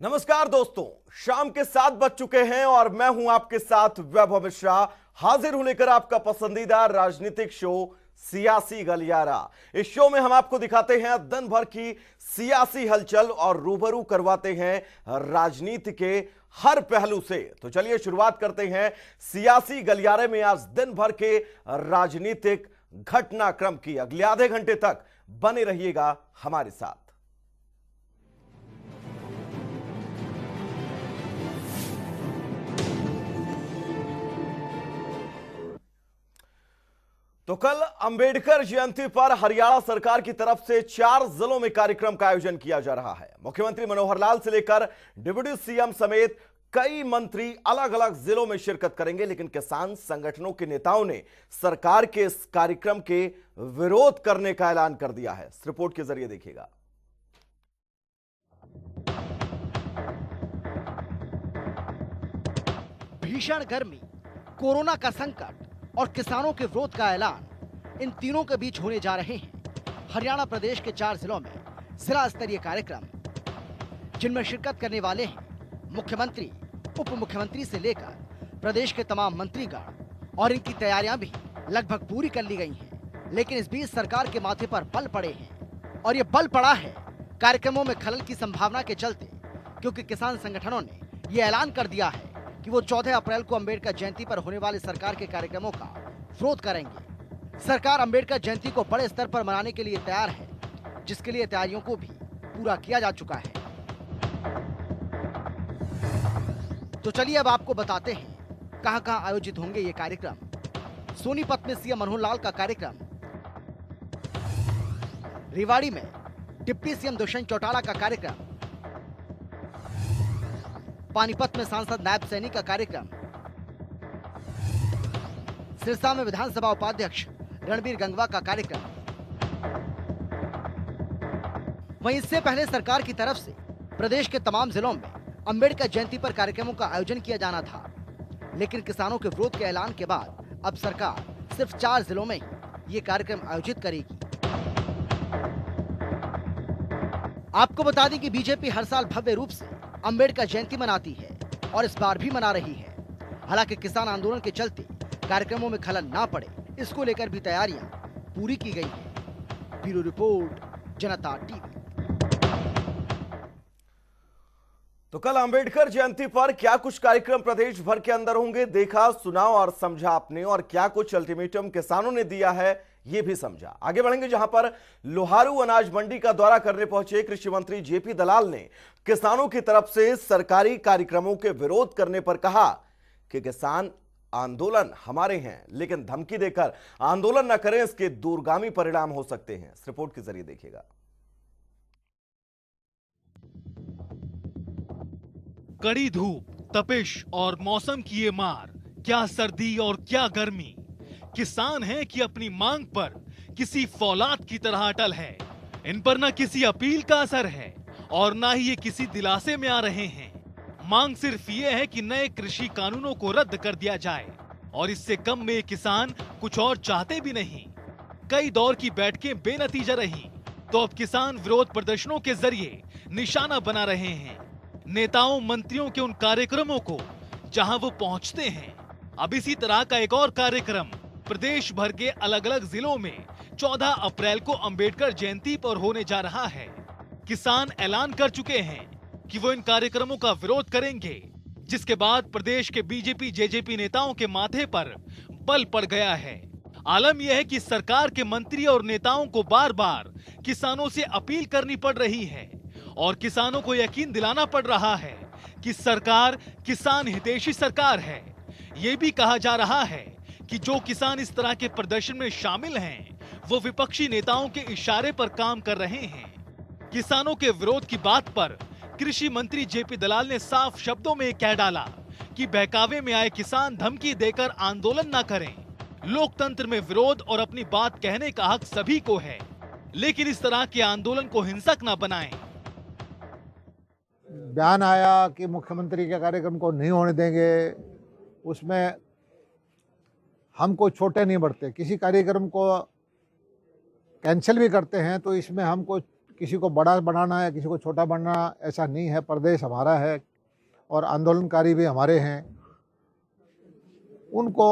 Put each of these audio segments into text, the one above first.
नमस्कार दोस्तों, शाम के 7 बज चुके हैं और मैं हूं आपके साथ वैभव मिश्रा, हाजिर हूं लेकर आपका पसंदीदा राजनीतिक शो सियासी गलियारा। इस शो में हम आपको दिखाते हैं दिन भर की सियासी हलचल और रूबरू करवाते हैं राजनीति के हर पहलू से। तो चलिए शुरुआत करते हैं सियासी गलियारे में आज दिन भर के राजनीतिक घटनाक्रम की। अगले आधे घंटे तक बने रहिएगा हमारे साथ। तो कल अंबेडकर जयंती पर हरियाणा सरकार की तरफ से 4 जिलों में कार्यक्रम का आयोजन किया जा रहा है। मुख्यमंत्री मनोहर लाल से लेकर डिप्टी सीएम समेत कई मंत्री अलग अलग जिलों में शिरकत करेंगे, लेकिन किसान संगठनों के नेताओं ने सरकार के इस कार्यक्रम के विरोध करने का ऐलान कर दिया है। इस रिपोर्ट के जरिए देखिएगा। भीषण गर्मी, कोरोना का संकट और किसानों के विरोध का ऐलान, इन तीनों के बीच होने जा रहे हैं हरियाणा प्रदेश के 4 जिलों में जिला स्तरीय कार्यक्रम, जिनमें शिरकत करने वाले हैं मुख्यमंत्री, उप मुख्यमंत्री से लेकर प्रदेश के तमाम मंत्रीगण, और इनकी तैयारियां भी लगभग पूरी कर ली गई हैं। लेकिन इस बीच सरकार के माथे पर बल पड़े हैं, और ये बल पड़ा है कार्यक्रमों में खलल की संभावना के चलते, क्योंकि किसान संगठनों ने ये ऐलान कर दिया है कि वो 14 अप्रैल को अंबेडकर जयंती पर होने वाले सरकार के कार्यक्रमों का विरोध करेंगे। सरकार अंबेडकर जयंती को बड़े स्तर पर मनाने के लिए तैयार है, जिसके लिए तैयारियों को भी पूरा किया जा चुका है। तो चलिए अब आपको बताते हैं कहां-कहां आयोजित होंगे ये कार्यक्रम। सोनीपत में सीएम मनोहर लाल का कार्यक्रम, रेवाड़ी में डिप्टी सीएम दुष्यंत चौटाला का कार्यक्रम, पानीपत में सांसद नायब सैनी का कार्यक्रम, सिरसा में विधानसभा उपाध्यक्ष रणबीर गंगवा का कार्यक्रम। वहीं इससे पहले सरकार की तरफ से प्रदेश के तमाम जिलों में अंबेडकर जयंती पर कार्यक्रमों का आयोजन किया जाना था, लेकिन किसानों के विरोध के ऐलान के बाद अब सरकार सिर्फ 4 जिलों में ही ये कार्यक्रम आयोजित करेगी। आपको बता दें कि बीजेपी हर साल भव्य रूप से अंबेडकर जयंती मनाती है और इस बार भी मना रही है। हालांकि किसान आंदोलन के चलते कार्यक्रमों में खलल ना पड़े, इसको लेकर भी तैयारियां पूरी की गई हैं। ब्यूरो रिपोर्ट, जनता टीवी। तो कल अंबेडकर जयंती पर क्या कुछ कार्यक्रम प्रदेश भर के अंदर होंगे, देखा, सुना और समझा आपने, और क्या कुछ अल्टीमेटम किसानों ने दिया है ये भी समझा। आगे बढ़ेंगे जहां पर लोहारू अनाज मंडी का दौरा करने पहुंचे कृषि मंत्री जेपी दलाल ने किसानों की तरफ से सरकारी कार्यक्रमों के विरोध करने पर कहा कि किसान आंदोलन हमारे हैं, लेकिन धमकी देकर आंदोलन न करें, इसके दूरगामी परिणाम हो सकते हैं। इस रिपोर्ट के जरिए देखिएगा। कड़ी धूप, तपिश और मौसम की ये मार, क्या सर्दी और क्या गर्मी, किसान हैं कि अपनी मांग पर किसी फौलाद की तरह अटल है। इन पर न किसी अपील का असर है और न ही ये किसी दिलासे में आ रहे हैं। मांग सिर्फ ये है कि नए कृषि कानूनों को रद्द कर दिया जाए, और इससे कम में किसान कुछ और चाहते भी नहीं। कई दौर की बैठकें बेनतीजा रही, तो अब किसान विरोध प्रदर्शनों के जरिए निशाना बना रहे हैं नेताओं मंत्रियों के उन कार्यक्रमों को जहां वो पहुंचते हैं। अब इसी तरह का एक और कार्यक्रम प्रदेश भर के अलग अलग जिलों में 14 अप्रैल को अंबेडकर जयंती पर होने जा रहा है। किसान ऐलान कर चुके हैं कि वो इन कार्यक्रमों का विरोध करेंगे, जिसके बाद प्रदेश के बीजेपी जेजेपी नेताओं के माथे पर बल पड़ गया है। आलम यह है कि सरकार के मंत्री और नेताओं को बार बार किसानों से अपील करनी पड़ रही है और किसानों को यकीन दिलाना पड़ रहा है कि सरकार किसान हितैषी सरकार है। ये भी कहा जा रहा है कि जो किसान इस तरह के प्रदर्शन में शामिल हैं, वो विपक्षी नेताओं के इशारे पर काम कर रहे हैं। किसानों के विरोध की बात पर कृषि मंत्री जेपी दलाल ने साफ शब्दों में कह डाला कि बहकावे में आए किसान धमकी देकर आंदोलन न करें। लोकतंत्र में विरोध और अपनी बात कहने का हक सभी को है, लेकिन इस तरह के आंदोलन को हिंसक न बनाएं। बयान आया कि मुख्यमंत्री के कार्यक्रम को नहीं होने देंगे, उसमें हम कोई छोटे नहीं बढ़ते। किसी कार्यक्रम को कैंसिल भी करते हैं तो इसमें हम कोई किसी को बड़ा बनाना है, किसी को छोटा बनाना, ऐसा नहीं है। प्रदेश हमारा है और आंदोलनकारी भी हमारे हैं। उनको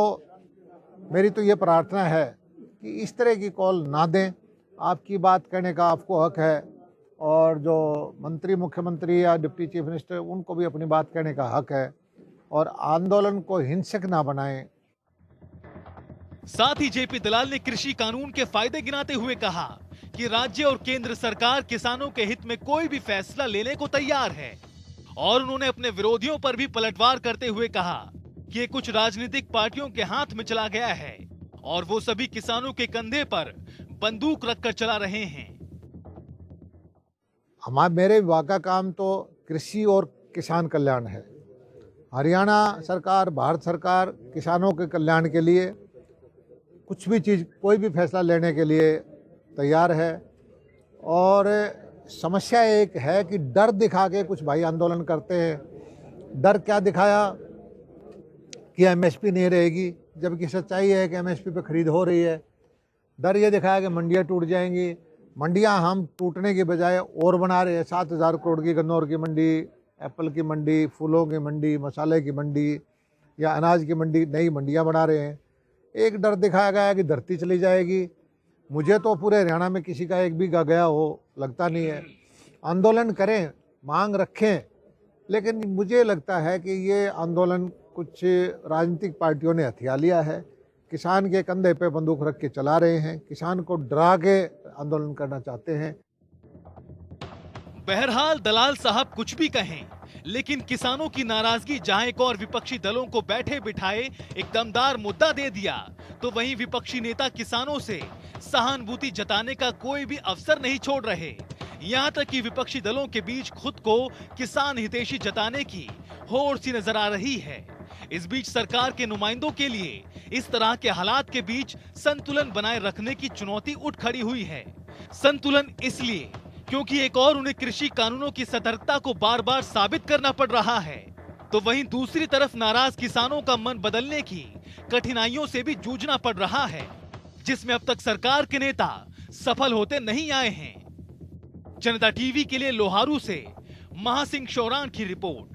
मेरी तो ये प्रार्थना है कि इस तरह की कॉल ना दें। आपकी बात कहने का आपको हक है और जो मंत्री, मुख्यमंत्री या डिप्टी चीफ मिनिस्टर, उनको भी अपनी बात कहने का हक है और आंदोलन को हिंसक ना बनाएं। साथ ही जेपी दलाल ने कृषि कानून के फायदे गिनाते हुए कहा कि राज्य और केंद्र सरकार किसानों के हित में कोई भी फैसला लेने को तैयार है और उन्होंने अपने विरोधियों पर भी पलटवार करते हुए कहा कि ये कुछ राजनीतिक पार्टियों के हाथ में चला गया है और वो सभी किसानों के कंधे पर बंदूक रखकर चला रहे हैं। मेरे विभाग का काम तो कृषि और किसान कल्याण है। हरियाणा सरकार, भारत सरकार किसानों के कल्याण के लिए कुछ भी चीज़, कोई भी फैसला लेने के लिए तैयार है। और समस्या एक है कि डर दिखा के कुछ भाई आंदोलन करते हैं। डर क्या दिखाया कि एमएसपी नहीं रहेगी, जबकि सच्चाई है कि एमएसपी पे खरीद हो रही है। डर ये दिखाया कि मंडियाँ टूट जाएंगी। मंडियाँ हम टूटने के बजाय और बना रहे हैं। 7,000 करोड़ की गन्नौर की मंडी, एप्पल की मंडी, फूलों की मंडी, मसाले की मंडी या अनाज की मंडी, नई मंडियाँ बना रहे हैं। एक डर दिखाया गया है कि धरती चली जाएगी। मुझे तो पूरे हरियाणा में किसी का एक भी गया हो लगता नहीं है। आंदोलन करें, मांग रखें, लेकिन मुझे लगता है कि ये आंदोलन कुछ राजनीतिक पार्टियों ने हथिया लिया है। किसान के कंधे पे बंदूक रख के चला रहे हैं, किसान को डरा के आंदोलन करना चाहते हैं। बहरहाल दलाल साहब कुछ भी कहें, लेकिन किसानों की नाराजगी जहां एक और विपक्षी दलों को बैठे बिठाए एक दमदार मुद्दा दे दिया, तो वहीं विपक्षी नेता किसानों से सहानुभूति जताने का कोई भी अवसर नहीं छोड़ रहे। यहां तक कि विपक्षी दलों के बीच खुद को किसान हितैषी जताने की होड़ सी नजर आ रही है। इस बीच सरकार के नुमाइंदों के लिए इस तरह के हालात के बीच संतुलन बनाए रखने की चुनौती उठ खड़ी हुई है। संतुलन इसलिए क्योंकि एक और उन्हें कृषि कानूनों की सतर्कता को बार बार साबित करना पड़ रहा है, तो वहीं दूसरी तरफ नाराज किसानों का मन बदलने की कठिनाइयों से भी जूझना पड़ रहा है, जिसमें अब तक सरकार के नेता सफल होते नहीं आए हैं। जनता टीवी के लिए लोहारू से महासिंह शौरान की रिपोर्ट।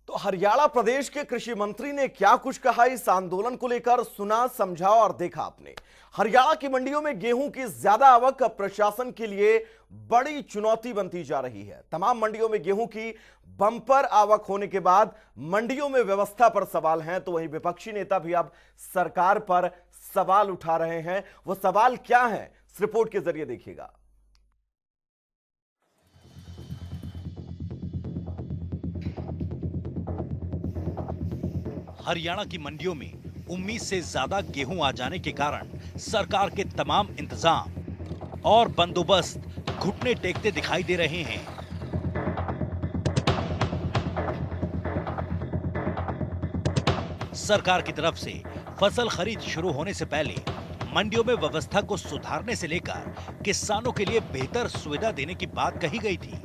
तो हरियाणा प्रदेश के कृषि मंत्री ने क्या कुछ कहा इस आंदोलन को लेकर, सुना, समझा और देखा आपने। हरियाणा की मंडियों में गेहूं की ज्यादा आवक प्रशासन के लिए बड़ी चुनौती बनती जा रही है। तमाम मंडियों में गेहूं की बम्पर आवक होने के बाद मंडियों में व्यवस्था पर सवाल हैं, तो वहीं विपक्षी नेता भी अब सरकार पर सवाल उठा रहे हैं। वो सवाल क्या है, इस रिपोर्ट के जरिए देखिएगा। हरियाणा की मंडियों में उम्मीद से ज्यादा गेहूं आ जाने के कारण सरकार के तमाम इंतजाम और बंदोबस्त घुटने टेकते दिखाई दे रहे हैं। सरकार की तरफ से फसल खरीद शुरू होने से पहले मंडियों में व्यवस्था को सुधारने से लेकर किसानों के लिए बेहतर सुविधा देने की बात कही गई थी।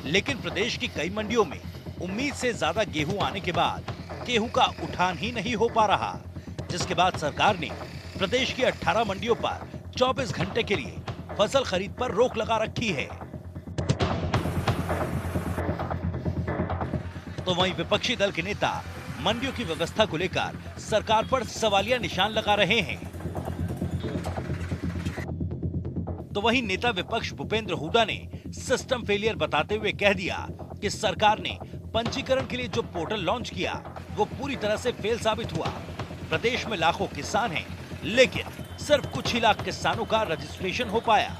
लेकिन प्रदेश की कई मंडियों में उम्मीद से ज्यादा गेहूं आने के बाद गेहूं का उठान ही नहीं हो पा रहा, जिसके बाद सरकार ने प्रदेश की 18 मंडियों पर 24 घंटे के लिए फसल खरीद पर रोक लगा रखी है। तो वहीं विपक्षी दल के नेता मंडियों की व्यवस्था को लेकर सरकार पर सवालिया निशान लगा रहे हैं। तो वहीं नेता विपक्ष भूपेंद्र हुड्डा ने सिस्टम फेलियर बताते हुए कह दिया कि सरकार ने पंजीकरण के लिए जो पोर्टल लॉन्च किया वो पूरी तरह से फेल साबित हुआ। प्रदेश में लाखों किसान हैं, लेकिन सिर्फ कुछ ही लाख किसानों का रजिस्ट्रेशन हो पाया।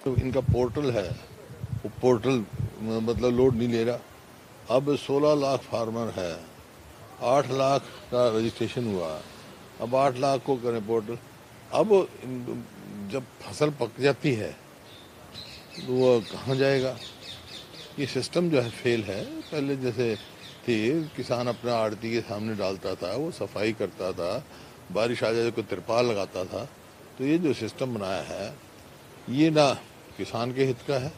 तो इनका पोर्टल है, वो पोर्टल मतलब लोड नहीं ले रहा। अब 16 लाख फार्मर है, 8 लाख का रजिस्ट्रेशन हुआ, अब 8 लाख को करें पोर्टल। अब जब फसल पक जाती है तो वो कहाँ जाएगा? ये सिस्टम जो है फेल है। पहले जैसे थी, किसान अपना आड़ती के सामने डालता था, वो सफाई करता था, बारिश आ जाए तो तिरपाल लगाता था। तो ये जो सिस्टम बनाया है ये ना किसान के हित का है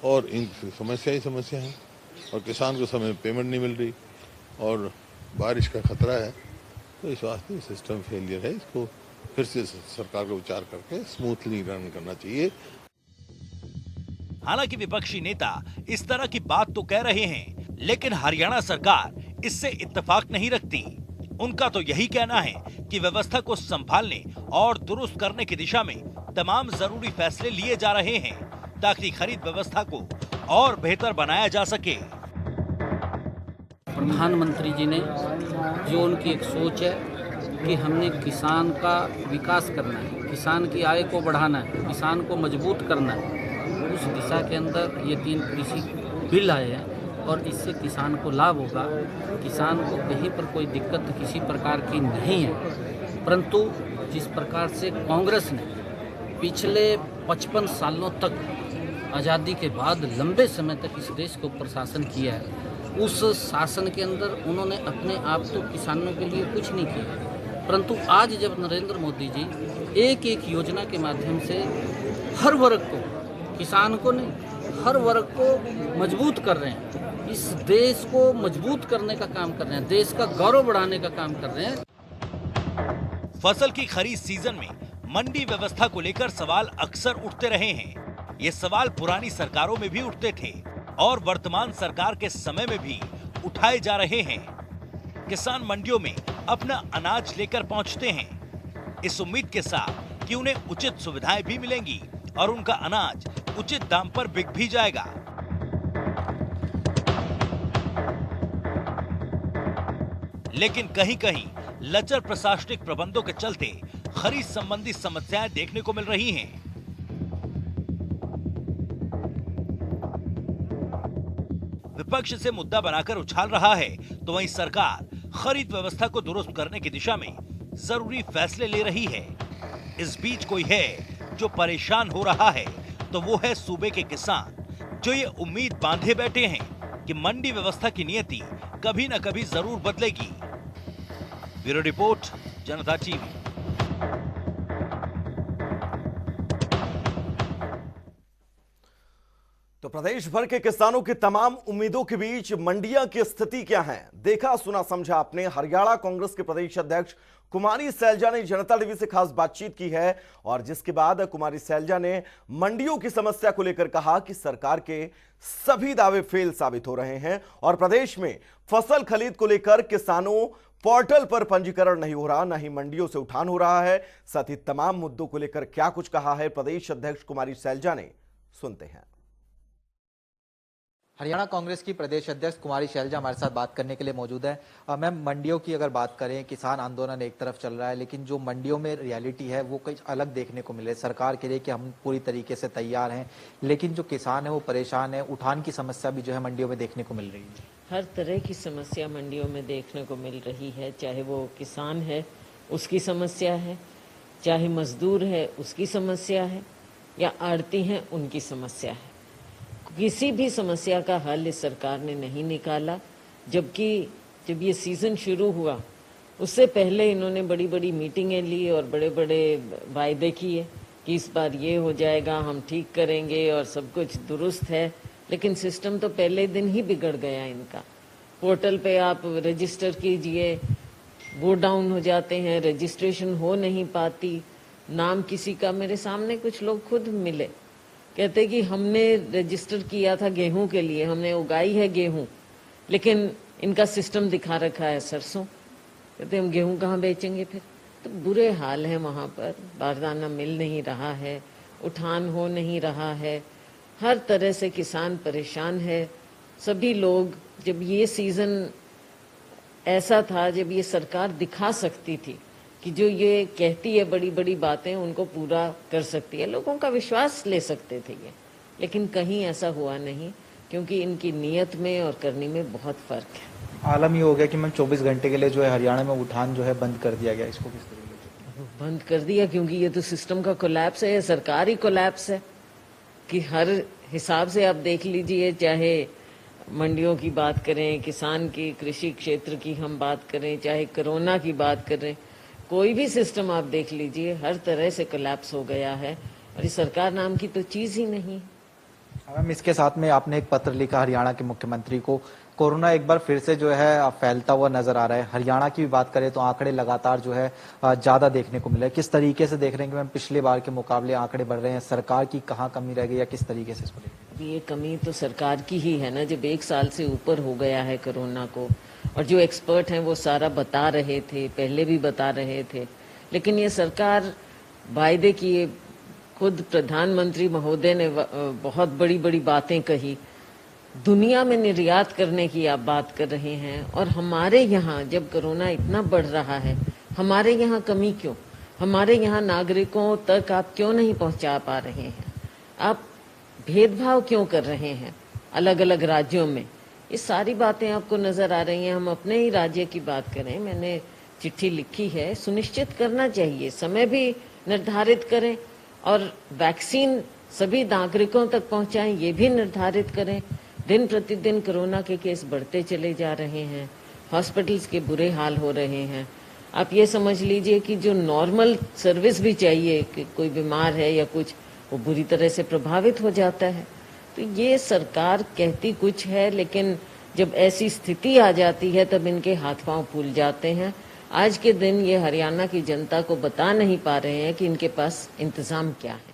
और इन समस्या ही समस्या है। और किसान को समय पेमेंट नहीं मिल रही और बारिश का खतरा है। तो इस वास्ते सिस्टम फेलियर है, इसको फिर से सरकार को विचार करके स्मूथली रन करना चाहिए। हालांकि विपक्षी नेता इस तरह की बात तो कह रहे हैं, लेकिन हरियाणा सरकार इससे इत्तेफाक नहीं रखती। उनका तो यही कहना है कि व्यवस्था को संभालने और दुरुस्त करने की दिशा में तमाम जरूरी फैसले लिए जा रहे हैं ताकि खरीद व्यवस्था को और बेहतर बनाया जा सके। प्रधानमंत्री जी ने जो उनकी एक सोच है कि हमने किसान का विकास करना है, किसान की आय को बढ़ाना है, किसान को मजबूत करना है, उस दिशा के अंदर ये 3 कृषि बिल आए हैं और इससे किसान को लाभ होगा। किसान को कहीं पर कोई दिक्कत किसी प्रकार की नहीं है, परंतु जिस प्रकार से कांग्रेस ने पिछले 55 सालों तक आज़ादी के बाद लंबे समय तक इस देश को प्रशासन किया है, उस शासन के अंदर उन्होंने अपने आप तो किसानों के लिए कुछ नहीं किया, परंतु आज जब नरेंद्र मोदी जी एक एक योजना के माध्यम से हर वर्ग को, किसान को नहीं, हर वर्ग को मजबूत कर रहे हैं, इस देश को मजबूत करने का काम कर रहे हैं, देश का गौरव बढ़ाने का काम कर रहे हैं। फसल की खरीद सीजन में मंडी व्यवस्था को लेकर सवाल अक्सर उठते रहे हैं। ये सवाल पुरानी सरकारों में भी उठते थे और वर्तमान सरकार के समय में भी उठाए जा रहे हैं। किसान मंडियों में अपना अनाज लेकर पहुंचते हैं इस उम्मीद के साथ कि उन्हें उचित सुविधाएं भी मिलेंगी और उनका अनाज उचित दाम पर बिक भी जाएगा। लेकिन कहीं कहीं लचर प्रशासनिक प्रबंधों के चलते खरीद संबंधी समस्याएं देखने को मिल रही हैं। विपक्ष से मुद्दा बनाकर उछाल रहा है तो वहीं सरकार खरीद व्यवस्था को दुरुस्त करने की दिशा में जरूरी फैसले ले रही है। इस बीच कोई है जो परेशान हो रहा है तो वो है सूबे के किसान, जो ये उम्मीद बांधे बैठे हैं कि मंडी व्यवस्था की नियति कभी न कभी जरूर बदलेगी। ब्यूरो रिपोर्ट, जनता टीवी। तो प्रदेश भर के किसानों की तमाम उम्मीदों के बीच मंडियां की स्थिति क्या है, देखा सुना समझा आपने। हरियाणा कांग्रेस के प्रदेश अध्यक्ष कुमारी सैलजा ने जनता टीवी से खास बातचीत की है और जिसके बाद कुमारी सैलजा ने मंडियों की समस्या को लेकर कहा कि सरकार के सभी दावे फेल साबित हो रहे हैं और प्रदेश में फसल खरीद को लेकर किसानों पोर्टल पर पंजीकरण नहीं हो रहा, न ही मंडियों से उठान हो रहा है। साथ ही तमाम मुद्दों को लेकर क्या कुछ कहा है प्रदेश अध्यक्ष कुमारी सैलजा ने, सुनते हैं। हरियाणा कांग्रेस की प्रदेश अध्यक्ष कुमारी सैलजा हमारे साथ बात करने के लिए मौजूद है। मैम, मंडियों की अगर बात करें, किसान आंदोलन एक तरफ चल रहा है, लेकिन जो मंडियों में रियलिटी है वो कुछ अलग देखने को मिले। सरकार कह रही है कि हम पूरी तरीके से तैयार हैं, लेकिन जो किसान है वो परेशान है। उठान की समस्या भी जो है मंडियों में देखने को मिल रही है। हर तरह की समस्या मंडियों में देखने को मिल रही है, चाहे वो किसान है उसकी समस्या है, चाहे मजदूर है उसकी समस्या है, या आड़ती हैं उनकी समस्या है। किसी भी समस्या का हल इस सरकार ने नहीं निकाला, जबकि जब ये सीजन शुरू हुआ उससे पहले इन्होंने बड़ी बड़ी मीटिंगें ली और बड़े बड़े वायदे किए कि इस बार ये हो जाएगा, हम ठीक करेंगे और सब कुछ दुरुस्त है। लेकिन सिस्टम तो पहले दिन ही बिगड़ गया इनका। पोर्टल पे आप रजिस्टर कीजिए, वो डाउन हो जाते हैं, रजिस्ट्रेशन हो नहीं पाती। नाम किसी का, मेरे सामने कुछ लोग खुद मिले, कहते कि हमने रजिस्टर किया था गेहूं के लिए, हमने उगाई है गेहूं, लेकिन इनका सिस्टम दिखा रखा है सरसों। कहते हम गेहूं कहाँ बेचेंगे फिर। तो बुरे हाल है वहाँ पर, बारदाना मिल नहीं रहा है, उठान हो नहीं रहा है, हर तरह से किसान परेशान है। सभी लोग, जब ये सीजन ऐसा था जब ये सरकार दिखा सकती थी कि जो ये कहती है बड़ी बड़ी बातें उनको पूरा कर सकती है, लोगों का विश्वास ले सकते थे ये, लेकिन कहीं ऐसा हुआ नहीं, क्योंकि इनकी नीयत में और करनी में बहुत फर्क है। आलम ये हो गया कि मैम 24 घंटे के लिए जो है हरियाणा में उठान जो है बंद कर दिया गया। इसको किस तरीके से बंद कर दिया? क्योंकि ये तो सिस्टम का कोलैप्स है, ये सरकारी कोलैप्स है कि हर हिसाब से आप देख लीजिए, चाहे मंडियों की बात करें, किसान की, कृषि क्षेत्र की हम बात करें, चाहे कोरोना की बात करें, कोई भी सिस्टम आप देख लीजिए, हर तरह से कोलैप्स हो गया है और ये सरकार नाम की तो चीज ही नहीं। मैम, इसके साथ में आपने एक पत्र लिखा हरियाणा के मुख्यमंत्री को। कोरोना एक बार फिर से जो है फैलता हुआ नजर आ रहा है। हरियाणा की भी बात करें तो आंकड़े लगातार जो है ज्यादा देखने को मिले। किस तरीके से देख रहे हैं कि मैम पिछले बार के मुकाबले आंकड़े बढ़ रहे हैं? सरकार की कहाँ कमी रह गई या किस तरीके से इसको देखें? ये कमी तो सरकार की ही है ना, जब 1 साल से ऊपर हो गया है कोरोना को। और जो एक्सपर्ट हैं वो सारा बता रहे थे, पहले भी बता रहे थे, लेकिन ये सरकार वायदे किए। खुद प्रधानमंत्री महोदय ने बहुत बड़ी बड़ी बातें कही। दुनिया में निर्यात करने की आप बात कर रहे हैं, और हमारे यहाँ जब कोरोना इतना बढ़ रहा है, हमारे यहाँ कमी क्यों? हमारे यहाँ नागरिकों तक आप क्यों नहीं पहुँचा पा रहे हैं? आप भेदभाव क्यों कर रहे हैं अलग अलग राज्यों में? ये सारी बातें आपको नजर आ रही हैं। हम अपने ही राज्य की बात करें, मैंने चिट्ठी लिखी है, सुनिश्चित करना चाहिए, समय भी निर्धारित करें और वैक्सीन सभी नागरिकों तक पहुंचाएं, ये भी निर्धारित करें। दिन प्रतिदिन कोरोना के केस बढ़ते चले जा रहे हैं, हॉस्पिटल्स के बुरे हाल हो रहे हैं। आप ये समझ लीजिए कि जो नॉर्मल सर्विस भी चाहिए कि कोई बीमार है या कुछ, वो बुरी तरह से प्रभावित हो जाता है। तो ये सरकार कहती कुछ है, लेकिन जब ऐसी स्थिति आ जाती है तब इनके हाथ पांव फूल जाते हैं। आज के दिन ये हरियाणा की जनता को बता नहीं पा रहे हैं कि इनके पास इंतजाम क्या है।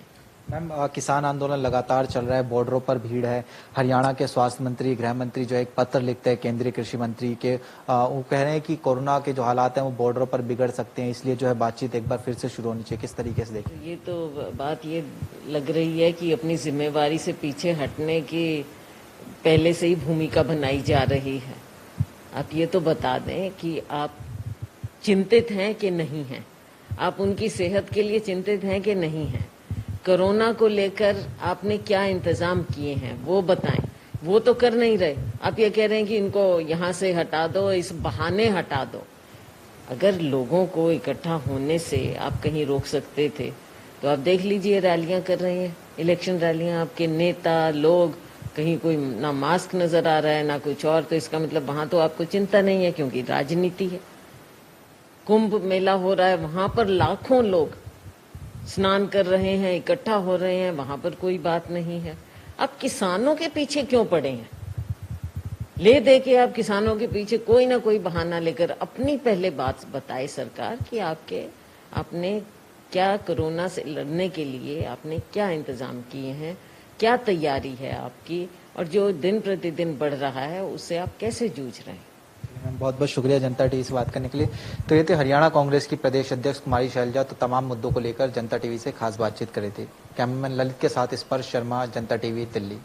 मैम, किसान आंदोलन लगातार चल रहा है, बॉर्डरों पर भीड़ है। हरियाणा के स्वास्थ्य मंत्री, गृह मंत्री जो है एक पत्र लिखते हैं केंद्रीय कृषि मंत्री के, वो कह रहे हैं कि कोरोना के जो हालात हैं वो बॉर्डरों पर बिगड़ सकते हैं, इसलिए जो है बातचीत एक बार फिर से शुरू होनी चाहिए। किस तरीके से देखें? ये तो बात ये लग रही है कि अपनी जिम्मेवारी से पीछे हटने की पहले से ही भूमिका बनाई जा रही है। आप ये तो बता दें कि आप चिंतित हैं कि नहीं हैं, आप उनकी सेहत के लिए चिंतित हैं कि नहीं हैं, कोरोना को लेकर आपने क्या इंतजाम किए हैं वो बताएं। वो तो कर नहीं रहे। आप ये कह रहे हैं कि इनको यहाँ से हटा दो, इस बहाने हटा दो। अगर लोगों को इकट्ठा होने से आप कहीं रोक सकते थे तो आप देख लीजिए, रैलियां कर रहे हैं, इलेक्शन रैलियां, आपके नेता लोग, कहीं कोई ना मास्क नजर आ रहा है ना कुछ और, तो इसका मतलब वहां तो आपको चिंता नहीं है, क्योंकि राजनीति है। कुंभ मेला हो रहा है, वहां पर लाखों लोग स्नान कर रहे हैं, इकट्ठा हो रहे हैं, वहां पर कोई बात नहीं है। आप किसानों के पीछे क्यों पड़े हैं? ले दे के आप किसानों के पीछे कोई ना कोई बहाना लेकर अपनी पहले बात बताए सरकार कि आपने क्या कोरोना से लड़ने के लिए आपने क्या इंतजाम किए हैं, क्या तैयारी है आपकी, और जो दिन प्रतिदिन बढ़ रहा है उससे आप कैसे जूझ रहे हैं। बहुत बहुत शुक्रिया जनता टीवी से बात करने के लिए। तो ये थे हरियाणा कांग्रेस की प्रदेश अध्यक्ष कुमारी शैलजा, तो तमाम मुद्दों को लेकर जनता टीवी से खास बातचीत कर रहे थे। कैमरामैन ललित के साथ स्पर्श शर्मा, जनता टीवी, दिल्ली।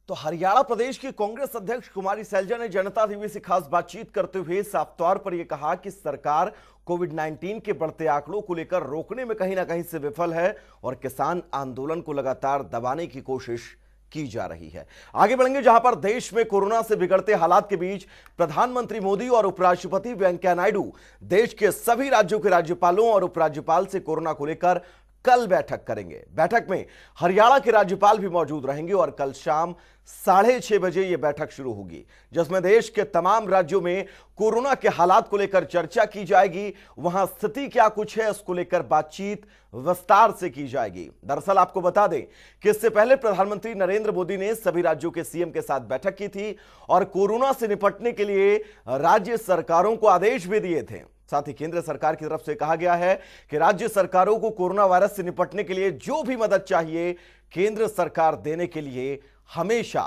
तो हरियाणा प्रदेश की कांग्रेस अध्यक्ष कुमारी शैलजा ने जनता टीवी से खास बातचीत करते हुए साफ तौर पर यह कहा कि सरकार कोविड-19 के बढ़ते आंकड़ों को लेकर रोकने में कहीं ना कहीं से विफल है और किसान आंदोलन को लगातार दबाने की कोशिश की जा रही है। आगे बढ़ेंगे, जहां पर देश में कोरोना से बिगड़ते हालात के बीच प्रधानमंत्री मोदी और उपराष्ट्रपति वेंकैया नायडू देश के सभी राज्यों के राज्यपालों और उपराज्यपाल से कोरोना को लेकर कल बैठक करेंगे। बैठक में हरियाणा के राज्यपाल भी मौजूद रहेंगे और कल शाम 6:30 बजे यह बैठक शुरू होगी, जिसमें देश के तमाम राज्यों में कोरोना के हालात को लेकर चर्चा की जाएगी। वहां स्थिति क्या कुछ है इसको लेकर बातचीत विस्तार से की जाएगी। दरअसल आपको बता दें कि इससे पहले प्रधानमंत्री नरेंद्र मोदी ने सभी राज्यों के सीएम के साथ बैठक की थी और कोरोना से निपटने के लिए राज्य सरकारों को आदेश भी दिए थे। साथ ही केंद्र सरकार की तरफ से कहा गया है कि राज्य सरकारों को कोरोना वायरस से निपटने के लिए जो भी मदद चाहिए केंद्र सरकार देने के लिए हमेशा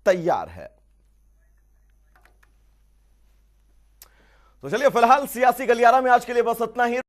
तैयार है। तो चलिए, फिलहाल सियासी गलियारा में आज के लिए बस इतना ही।